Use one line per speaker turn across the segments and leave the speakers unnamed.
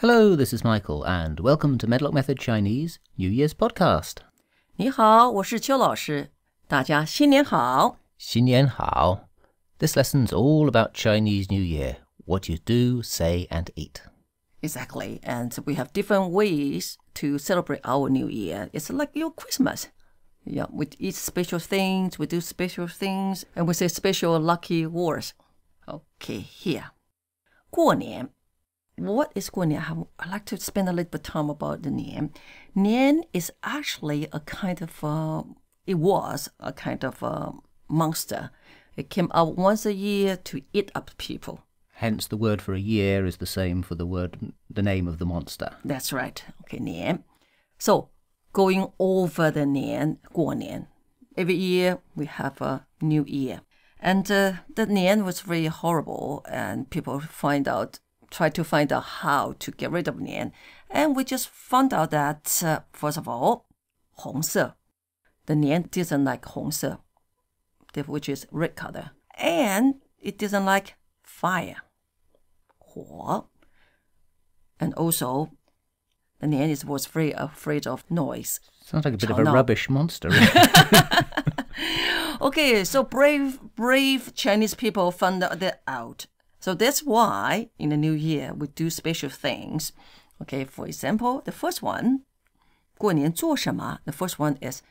Hello, this is Michael, and welcome to Medlock Method Chinese New Year's podcast.
你好，我是邱老师，大家新年好。
新年好. This lesson's all about Chinese New Year, what you do, say, and eat.
Exactly, and we have different ways to celebrate our New Year. It's like your Christmas. Yeah, we eat special things, we do special things, and we say special lucky words. Okay, here. 过年. What is 过年? I like to spend a little bit of time about the Nian. Nian is actually a kind of, it was a kind of a monster. It came out once a year to eat up people.
Hence the word for a year is the same for the name of the monster.
That's right. Okay, Nian. So, going over the Nian, 过年. Every year we have a new year. And the Nian was very horrible, and people try to find out how to get rid of Nian. And we just found out that, first of all, 红色. The Nian doesn't like 红色, which is red color. And it doesn't like fire, 火. And also, the Nian was very afraid of noise.
Sounds like a bit of a rubbish monster.
Okay, so brave Chinese people found that out. So that's why in the new year we do special things. Okay, for example, the first one, 过年做什么? The first one is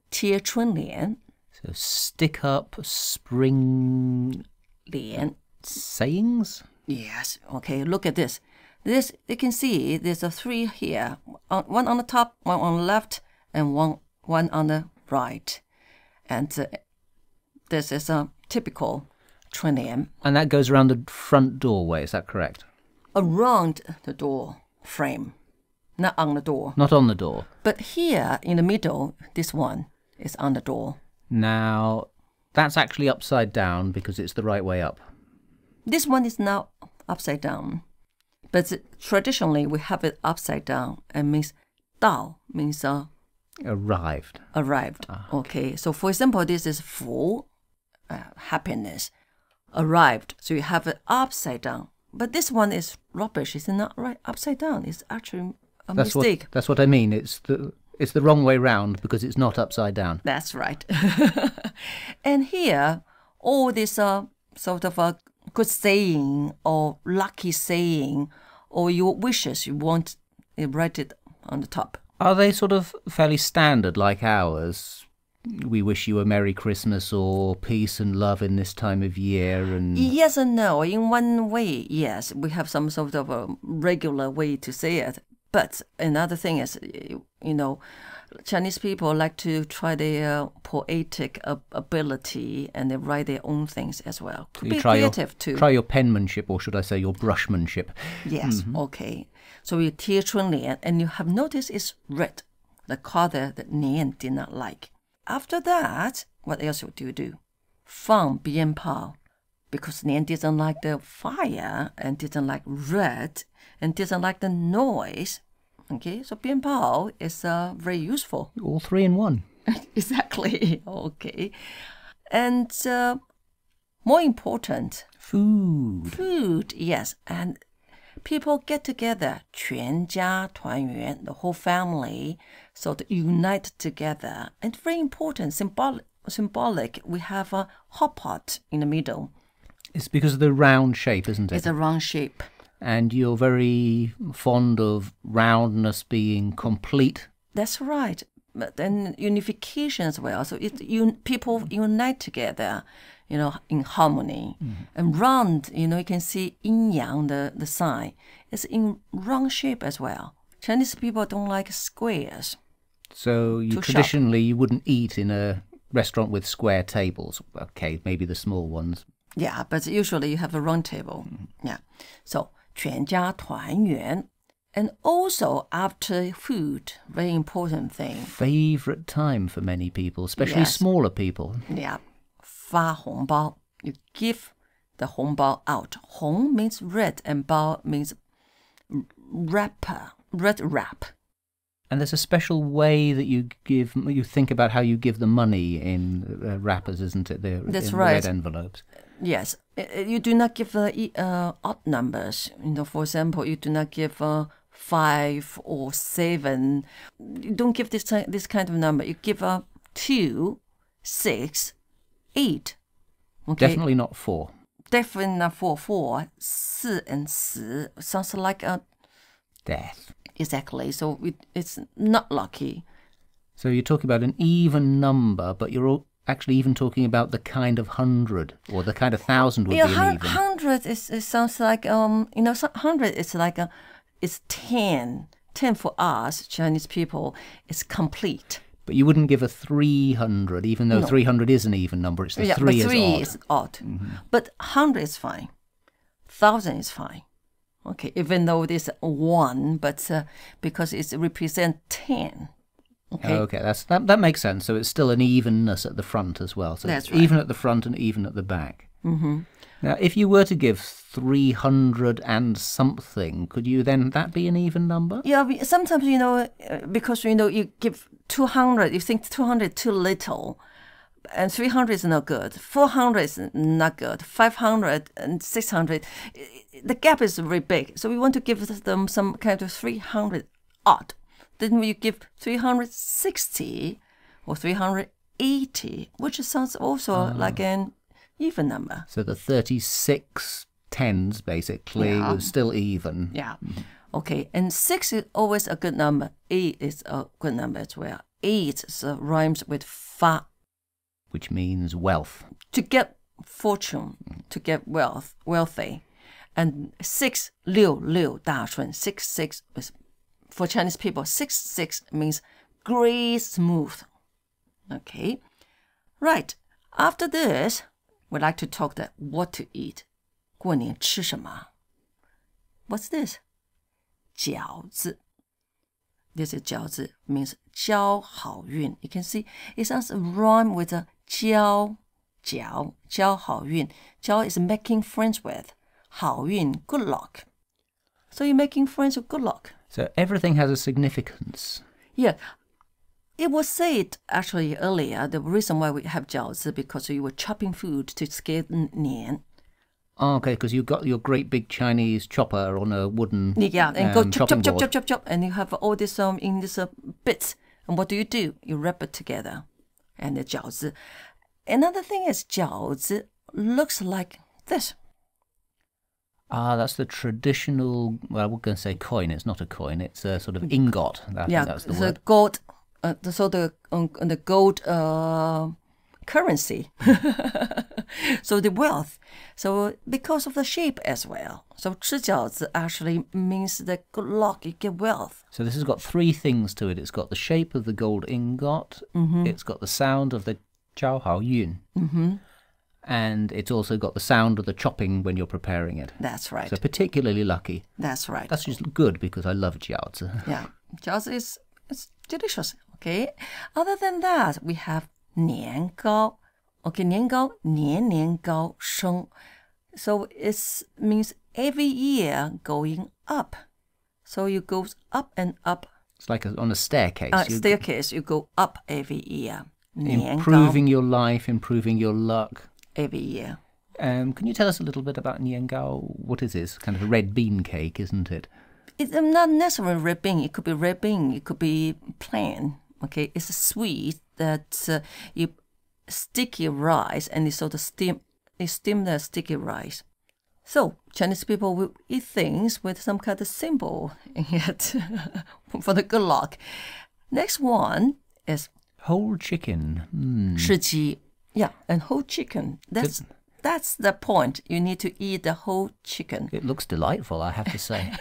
贴春联.
So stick up spring
联
sayings?
Yes, okay, look at this. This, you can see there's a three here. One on the top, one on the left, and one on the right. And this is a typical 春联.
And that goes around the front doorway, is that correct?
Around the door frame, not on the door.
Not on the door.
But here in the middle, this one is on the door.
Now, that's actually upside down because it's the right way up.
This one is now upside down. But traditionally, we have it upside down. It means 到 means
Arrived.
Okay, so for example, this is 福, happiness. Arrived, so you have it upside down. But this one is rubbish. It's not right upside down. It's actually a mistake.
That's what I mean. It's the wrong way round because it's not upside down.
That's right. And here, all this sort of a good saying or lucky saying or your wishes, you want to write it on the top.
Are they sort of fairly standard like ours? We wish you a Merry Christmas or peace and love in this time of year. And
yes and no. In one way, yes, we have some sort of a regular way to say it. But another thing is, Chinese people like to try their poetic ability and they write their own things as well.
So
be creative too.
Try your penmanship, or should I say your brushmanship.
Yes, okay. So you 贴春联, and you have noticed it's red, the color that Nian did not like. After that, what else do you do? 放鞭炮, because Nian didn't like the fire and didn't like red and didn't like the noise. Okay, so 鞭炮 is very useful.
All three in one.
Exactly. Okay. And more important,
food.
Food, yes. And people get together, 全家团圆, the whole family, so to unite together. And very important, symbolic, we have a hot pot in the middle.
It's because of the round shape, isn't it?
It's a round shape.
And you're very fond of roundness being complete.
That's right. But then unification as well. So people unite together, in harmony. Mm-hmm. And round, you can see yin yang, the sign. It's in round shape as well. Chinese people don't like squares.
So traditionally you wouldn't eat in a restaurant with square tables. Okay, maybe the small ones.
Yeah, but usually you have a round table. Mm-hmm. Yeah. So 全家团圆. And also after food, very important thing.
Favorite time for many people, especially smaller people.
Yeah. 发红包. You give the 红包 out. 红 means red and 包 means red wrap.
And there's a special way that you think about how you give the money in wrappers, isn't it?
That's
in
right.
Red envelopes.
Yes, you do not give odd numbers. For example, you do not give 5 or 7. You don't give this kind of number. You give 2, 6, 8. Okay?
Definitely not 4.
Definitely not 4. 4, 4 and 10 sounds like a
death.
Exactly. So it's not lucky.
So you're talking about an even number, but you're actually even talking about the kind of 100 or the kind of 1,000 would be an even.
100 it sounds like 100 is like it's 10. 10 for us Chinese people is complete.
But you wouldn't give a 300, even though 300 is an even number. It's the 3
is odd. But 100 is fine. 1,000 is fine. Okay, even though it is 1, but because it represents 10. Okay,
that makes sense. So it's still an evenness at the front as well. So
that's
it's
right.
Even at the front and even at the back. Now, if you were to give 300 and something, could you then, that be an even number?
Yeah, sometimes, because, you give 200, you think 200 too little, and 300 is not good, 400 is not good, 500 and 600, the gap is very big. So we want to give them some kind of 300 odd. Then you give 360 or 380, which sounds also like an even number.
So the 36 tens basically was still even.
Yeah. Okay, and 6 is always a good number. 8 is a good number as well. 8 rhymes with fa.
Which means wealth.
To get fortune, to get wealthy. And 6, 6 大顺. 6 is, for Chinese people, 6 means great smooth. Okay. Right. After this, we'd like to talk about what to eat. 过年吃什么? What's this? 饺子. This is 饺子 means 交好运. You can see it sounds rhyme with a 交好运. 交 is making friends with. 好运, good luck. So you're making friends with good luck.
So everything has a significance.
Yeah. It was said actually earlier, the reason why we have 饺子 because you were chopping food to scare Nian.
Oh, okay, because you've got your great big Chinese chopper on a wooden
and go chop,
chopping
chop,
board.
chop, and you have all this in this bits. And what do? You wrap it together, and the 饺子. Another thing is 饺子 looks like this.
Ah, that's the traditional. Well, we're going to say coin. It's not a coin. It's a sort of ingot. That's the word.
Gold. The gold currency. So the wealth. So because of the shape as well. So 吃饺子 actually means the good luck, you get wealth.
So this has got 3 things to it. It's got the shape of the gold ingot. It's got the sound of the jiao hao yun. And it's also got the sound of the chopping when you're preparing it.
That's right.
So particularly lucky.
That's right.
That's just good because I love jiaozi.
Yeah, jiaozi it's delicious. Okay. Other than that, we have 年糕. Okay, 年糕, 年糕升. So it means every year going up. So you go up and up.
It's like on a staircase.
Staircase, you go up every year. 年糕,
improving your life, improving your luck.
Every year.
Can you tell us a little bit about niangao? What is this? Kind of a red bean cake, isn't it?
It's not necessarily red bean. It could be red bean. It could be plain. Okay, it's a sweet that you sticky rice and you sort of steam the sticky rice. So Chinese people will eat things with some kind of symbol in it for the good luck. Next one is
whole chicken.
吃鸡. Yeah, and whole chicken. That's the point. You need to eat the whole chicken.
It looks delightful, I have to say.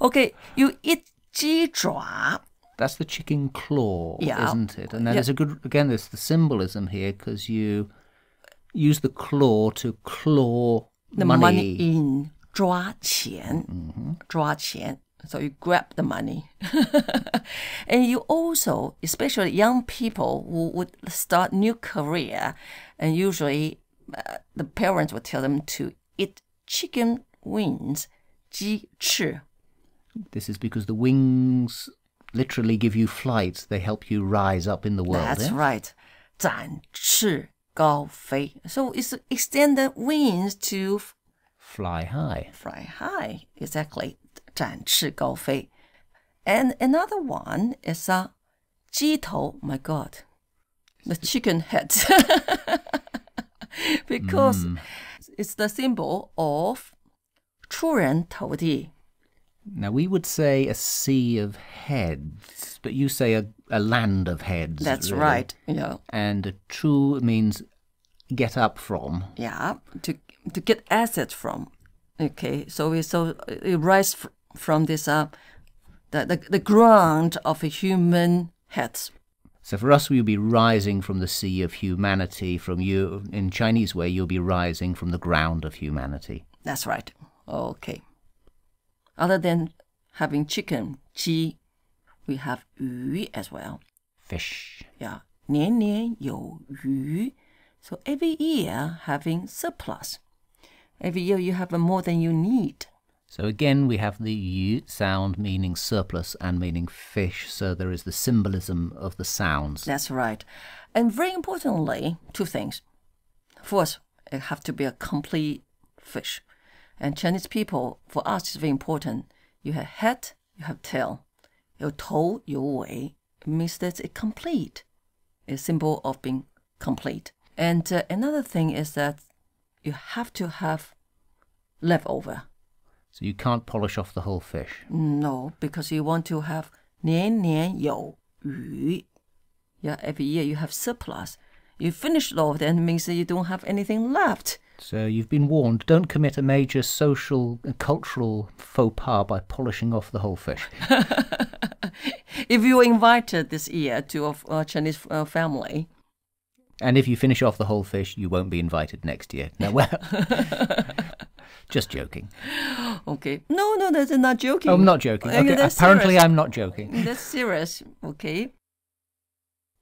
Okay, you eat 鸡爪.
That's the chicken claw, isn't it? And there's there's the symbolism here because you use the claw to claw
the money in 抓钱. 抓钱. So you grab the money. And you also, especially young people who would start new career, and usually the parents would tell them to eat chicken wings, 鸡翅.
This is because the wings literally give you flight. They help you rise up in the world.
That's right. 展翅高飞. So it's extend the wings to
Fly high.
fly high. Exactly. 展翅高飞. And another one is 鸡头. My God. The chicken head. Because it's the symbol of 出人头地.
Now, we would say a sea of heads, but you say a land of heads.
That's
really.
right. Yeah.
And a true means get up from.
Yeah. To get assets from. Okay. So it rise from this the ground of a human heads.
So for us, we'll be rising from the sea of humanity. From you, in Chinese way, you'll be rising from the ground of humanity.
That's right. Okay. Other than having chicken, 鸡, we have 鱼 as well.
Fish.
Yeah. 年年有余. So every year having surplus. Every year you have more than you need.
So again, we have the yu sound meaning surplus and meaning fish. So there is the symbolism of the sounds.
That's right. And very importantly, two things. First, it have to be a complete fish. And Chinese people, for us, it's very important. You have head, you have tail. 有头有尾. It means that it's complete. It's a symbol of being complete. And another thing is that you have to have leftover.
So you can't polish off the whole fish.
No, because you want to have 年年有余. Yeah, every year you have surplus. You finish it off, then it means that you don't have anything left.
So you've been warned, don't commit a major social and cultural faux pas by polishing off the whole fish.
If you were invited this year to a Chinese family.
And if you finish off the whole fish, you won't be invited next year. No, well, just joking.
Okay. No, that's not joking.
Oh, I'm not joking. Okay, apparently
serious.
I'm not joking.
That's serious. Okay.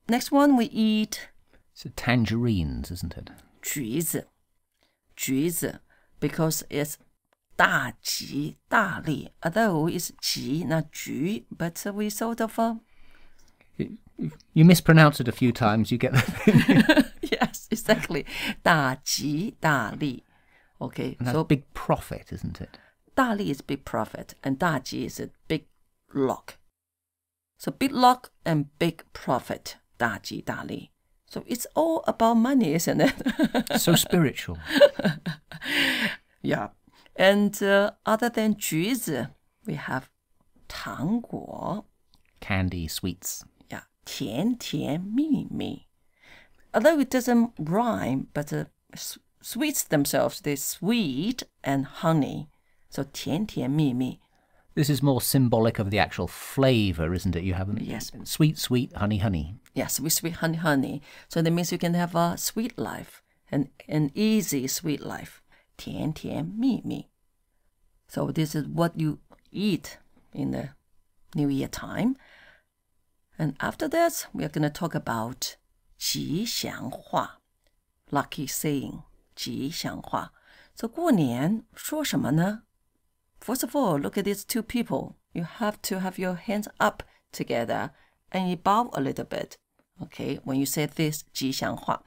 Next one we eat.
So tangerines, isn't it?
橘子, because it's 大吉大利. Although it's 吉, not 橘, but we sort of...
You mispronounce it a few times, you get that.
Yes, exactly. 大吉大利. Okay,
and that's
so
big profit, isn't it?
大利is big profit, and 大吉 is a big lock. So big lock and big profit. 大吉大利. So it's all about money, isn't it?
So spiritual.
Yeah. And other than 橘子, we have 糖果.
Candy, sweets.
Yeah. 甜甜蜜蜜. Although it doesn't rhyme, but sweets themselves, they're sweet and honey. So 甜甜蜜蜜.
This is more symbolic of the actual flavour, isn't it? You have
Yes.
Sweet, sweet, honey, honey.
Yes, sweet, honey, honey. So that means you can have a sweet life, an easy sweet life. 甜甜蜜蜜. So this is what you eat in the New Year time. And after that, we are going to talk about 吉祥话, lucky saying, 吉祥话. So 过年说什么呢? First of all, look at these two people. You have to have your hands up together and you bow a little bit. Okay, when you say this 吉祥话.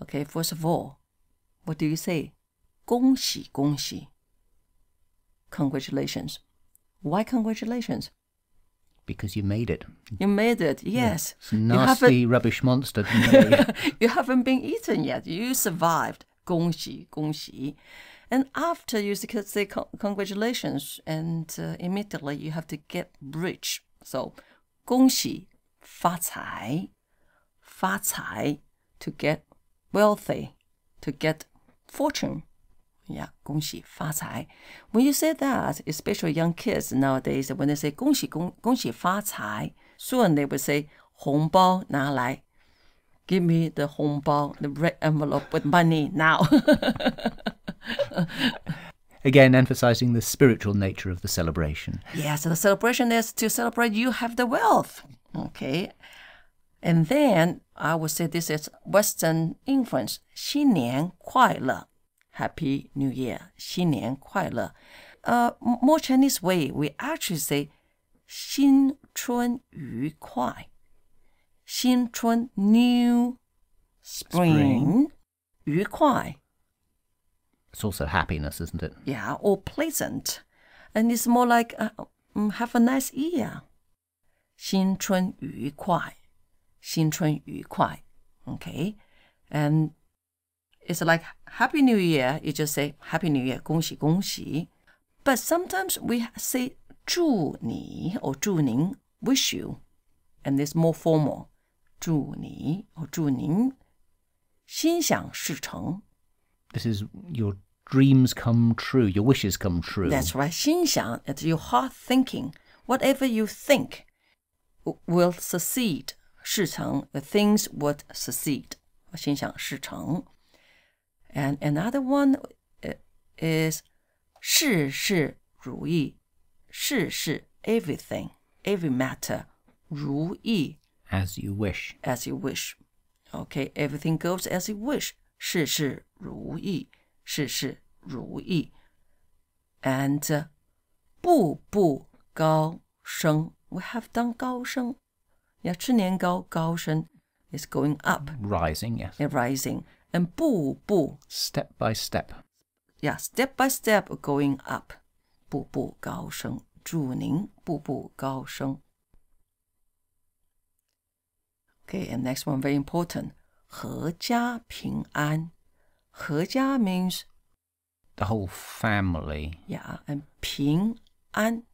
Okay, first of all, what do you say? 恭喜恭喜. Congratulations. Why congratulations?
Because you made it.
You made it, yes.
It's a nasty rubbish monster. Didn't you?
You haven't been eaten yet. You survived. 恭喜恭喜. And after you say congratulations, and immediately you have to get rich. So, 恭喜发财, 发财, to get wealthy, to get fortune. Yeah, 恭喜发财. When you say that, especially young kids nowadays, when they say 恭喜发财, soon they will say 红包拿来. Give me the 红包, the red envelope with money now.
Again, emphasizing the spiritual nature of the celebration.
Yes, the celebration is to celebrate you have the wealth. Okay. And then I would say this is Western influence. 新年快乐. Happy New Year. 新年快乐. More Chinese way, we actually say 新春愉快. 新春 new spring, 愉快.
It's also happiness, isn't it?
Yeah, or pleasant. And it's more like, have a nice year. 新春愉快. 新春愉快. Okay? And it's like Happy New Year. You just say Happy New Year, 恭喜恭喜. But sometimes we say 祝你 or 祝您, wish you. And it's more formal. 祝你 or 祝您心想事成.
This is your dreams come true, your wishes come true.
That's right. 心想, it's your heart thinking. Whatever you think will succeed. 事成, the things would succeed. 心想事成. And another one is 事事如意. 事事 everything, every matter. 如意
As you wish.
As you wish. Okay, everything goes as you wish. 事事如意. 事事如意. And 步步高升. We have done 高升. Yeah, 吃年糕, 高升 is going up.
Rising, yes.
Yeah, rising. And 步步
step by step.
Yeah, step by step going up. 步步高升. 祝您步步高升. Okay, and next one very important. 阖家平安. 阖家 means
the whole family.
Yeah, and 平安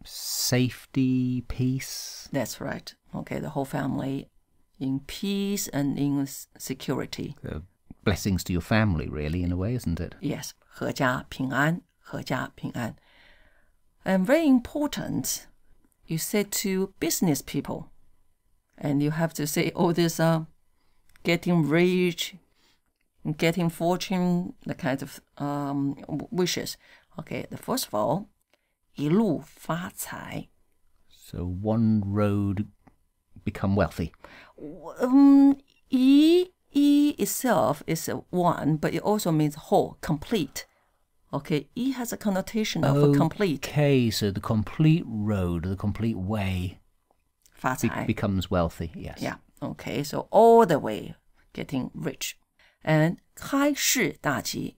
safety, peace.
That's right. Okay, the whole family in peace and in security.
Blessings to your family, really, in a way, isn't it?
Yes, 阖家平安, 阖家平安. And very important, you say to business people, and you have to say all this getting rich, getting fortune, the kind of wishes. Okay, the first of all, 一路发财.
So one road, become wealthy.
E itself is one, but it also means whole, complete. Okay, E has a connotation of a complete.
Okay, so the complete road, the complete way becomes wealthy, yes.
Yeah, okay, so all the way getting rich. And 开市大吉.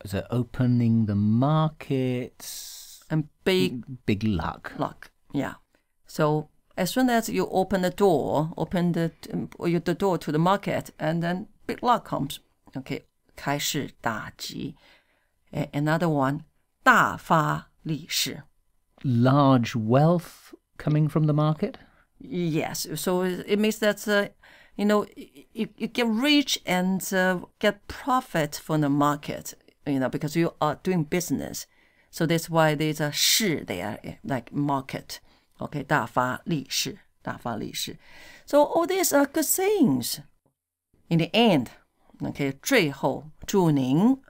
So opening the markets.
And big
luck.
Luck, yeah. So as soon as you open the door to the market, and then big luck comes. Okay, 开市大吉. Another one, 大发利市.
Large wealth coming from the market?
Yes, so it means that, you get rich and get profit from the market, because you are doing business. So that's why there's a 市 there, like market. Okay, 大发利市, 大发利市. So all these are good sayings. In the end, okay, 最后祝您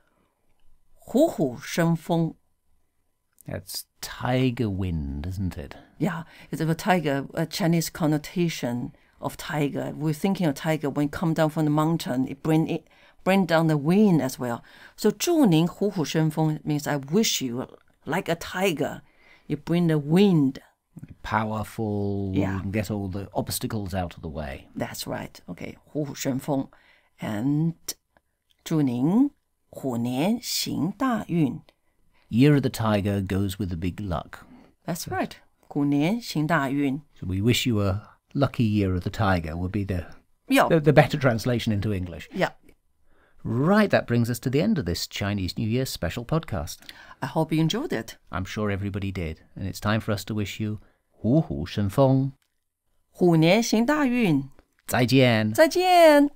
虎虎生风.
That's tiger wind, isn't it?
Yeah, it's a tiger, a Chinese connotation of tiger. We're thinking of tiger when it come down from the mountain, it bring down the wind as well. So 祝您虎虎生风 means I wish you like a tiger. You bring the wind.
Powerful,
yeah.
You can get all the obstacles out of the way.
That's right. Okay, 虎虎生风. And 祝您虎年行大运.
Year of the tiger goes with the big luck.
That's right. 虎年行大运.
So we wish you a lucky year of the tiger would be the better translation into English.
Yeah.
Right, that brings us to the end of this Chinese New Year special podcast.
I hope you enjoyed it.
I'm sure everybody did. And it's time for us to wish you 虎虎生风.
虎年行大运.
再见.
再见.